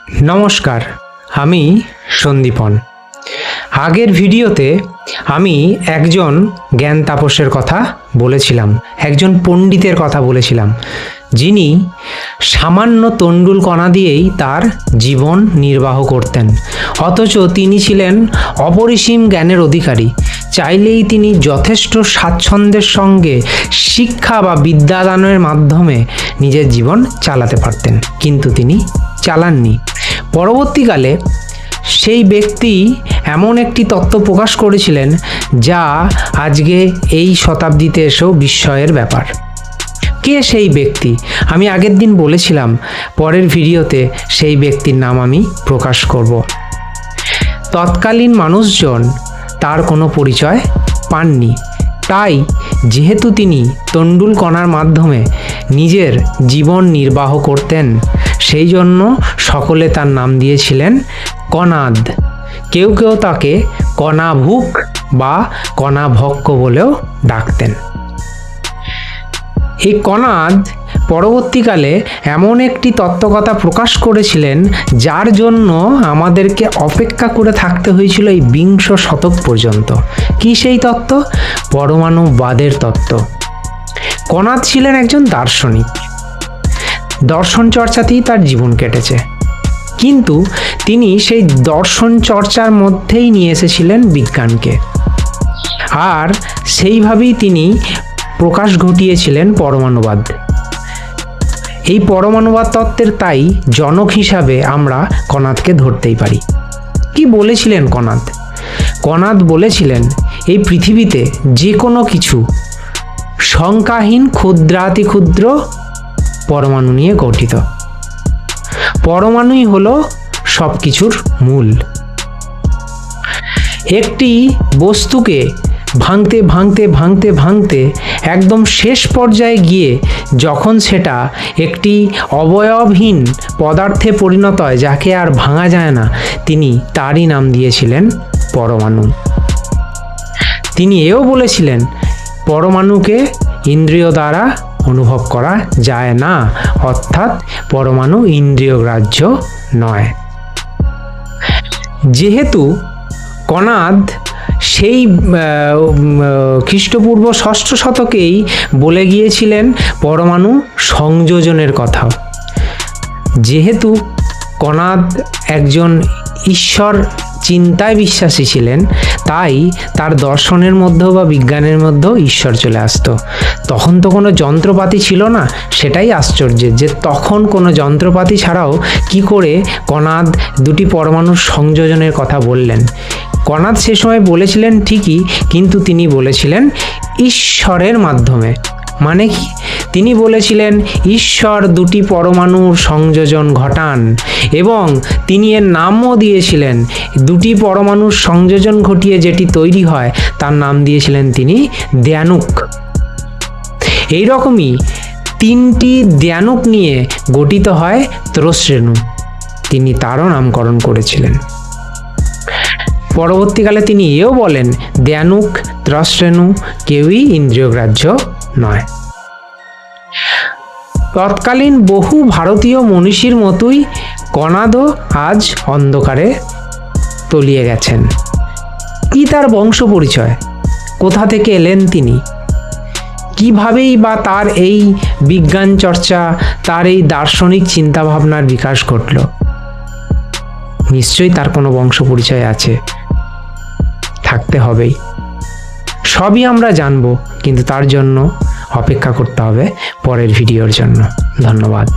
নমস্কার, আমি সন্দীপন। আগের ভিডিওতে আমি একজন জ্ঞান তাপসের কথা বলেছিলাম, একজন পণ্ডিতের কথা বলেছিলাম, যিনি সামান্য তণ্ডুল কণা দিয়েই তার জীবন নির্বাহ করতেন। অথচ তিনি ছিলেন অপরিসীম জ্ঞানের অধিকারী। চাইলেই তিনি যথেষ্ট স্বাচ্ছন্দ্যের সঙ্গে শিক্ষা বা বিদ্যাদানের মাধ্যমে নিজের জীবন চালাতে পারতেন, কিন্তু তিনি চালাননি। পরবর্তীকালে সেই ব্যক্তি এমন একটি তত্ত্ব প্রকাশ করেছিলেন যা আজকে এই শতাব্দীতে এসেও বিস্ময়ের ব্যাপার। কে সেই ব্যক্তি? আমি আগের দিন বলেছিলাম পরের ভিডিওতে সেই ব্যক্তির নাম আমি প্রকাশ করব। তৎকালীন মানুষজন তার কোনো পরিচয় পাননি, তাই যেহেতু তিনি তণ্ডুল কণার মাধ্যমে নিজের জীবন নির্বাহ করতেন, সেই জন্য সকলে তার নাম দিয়েছিলেন কণাদ। কেউ কেউ তাকে কণাভুক বা কণাভক্ষ বলেও ডাকতেন। এই কণাদ পরবর্তীকালে এমন একটি তত্ত্বকথা প্রকাশ করেছিলেন যার জন্য আমাদেরকে অপেক্ষা করে থাকতে হয়েছিল এই বিংশ শতক পর্যন্ত। কি সেই তত্ত্ব? পরমাণুবাদের তত্ত্ব। কণাদ ছিলেন একজন দার্শনিক, দর্শন চর্চাতেই তার জীবন কেটেছে, কিন্তু তিনি সেই দর্শন চর্চার মধ্যেই নিয়ে এসেছিলেন বিজ্ঞানকে, আর সেইভাবেই তিনি প্রকাশ ঘটিয়েছিলেন পরমাণুবাদ। এই পরমাণুবাদ তত্ত্বের তাই জনক হিসাবে আমরা কণাদকে ধরতেই পারি। কি বলেছিলেন কণাদ? কণাদ বলেছিলেন, এই পৃথিবীতে যে কোনো কিছু সংখ্যাহীন ক্ষুদ্রাতি ক্ষুদ্র পরমাণু নিয়ে গঠিত। পরমাণুই হলো সব কিছুর মূল। একটি বস্তুকে ভাঙতে ভাঙতে ভাঙতে ভাঙতে একদম শেষ পর্যায়ে গিয়ে যখন সেটা একটি অবয়বহীন পদার্থে পরিণত হয়, যাকে আর ভাঙা যায় না, তিনি তারই নাম দিয়েছিলেন পরমাণু। তিনি এও বলেছিলেন, পরমাণুকে ইন্দ্রিয় দ্বারা অনুভব করা যায় না, অর্থাৎ পরমাণু ইন্দ্রিয়গ্রাহ্য নয়। যেহেতু কণাদ সেই খ্রিস্টপূর্ব 6ষ্ঠ শতকেই বলে গিয়েছিলেন পরমাণু সংযোজনের কথা, যেহেতু কণাদ একজন ঈশ্বর চিন্তায় বিশ্বাসী ছিলেন, তাই তার দর্শনের মধ্যেও বা বিজ্ঞানের মধ্যেও ঈশ্বর চলে আসতো। তখন তো কোনো যন্ত্রপাতি ছিল না, সেটাই আশ্চর্যের যে তখন কোনো যন্ত্রপাতি ছাড়াও কি করে কণাদ দুটি পরমাণুর সংযোজনের কথা বললেন। কণাদ সে সময় বলেছিলেন ঠিকই, কিন্তু তিনি বলেছিলেন ঈশ্বরের মাধ্যমে। মানে কি? তিনি বলেছিলেন ঈশ্বর দুটি পরমাণুর সংযোজন ঘটান, এবং তিনি এর নামও দিয়েছিলেন, দুটি পরমাণুর সংযোজন ঘটিয়ে যেটি তৈরি হয় তার নাম দিয়েছিলেন তিনি দ্যানুক। এইরকমই 3টি দ্যানুক নিয়ে গঠিত হয় ত্রস্রেণু, তিনি তারও নামকরণ করেছিলেন। পরবর্তীকালে তিনি এও বলেন, দ্যানুক ত্রস্রেণু কেউই ইন্দ্রিয়গ্রাহ্য নয়। তৎকালীন বহু ভারতীয় মনীষীর মতোই কণাদও আজ অন্ধকারে তলিয়ে গেছেন। কি তার বংশ পরিচয়? কোথা থেকে এলেন তিনি? কিভাবেই বা তার এই বিজ্ঞান চর্চা, তার এই দার্শনিক চিন্তাভাবনার বিকাশ ঘটল? নিশ্চয়ই তার কোনো বংশ পরিচয় আছে, থাকতে হবেই। সবই আমরা জানব, কিন্তু তার জন্য অপেক্ষা করতে হবে পরের ভিডিওর জন্য। ধন্যবাদ।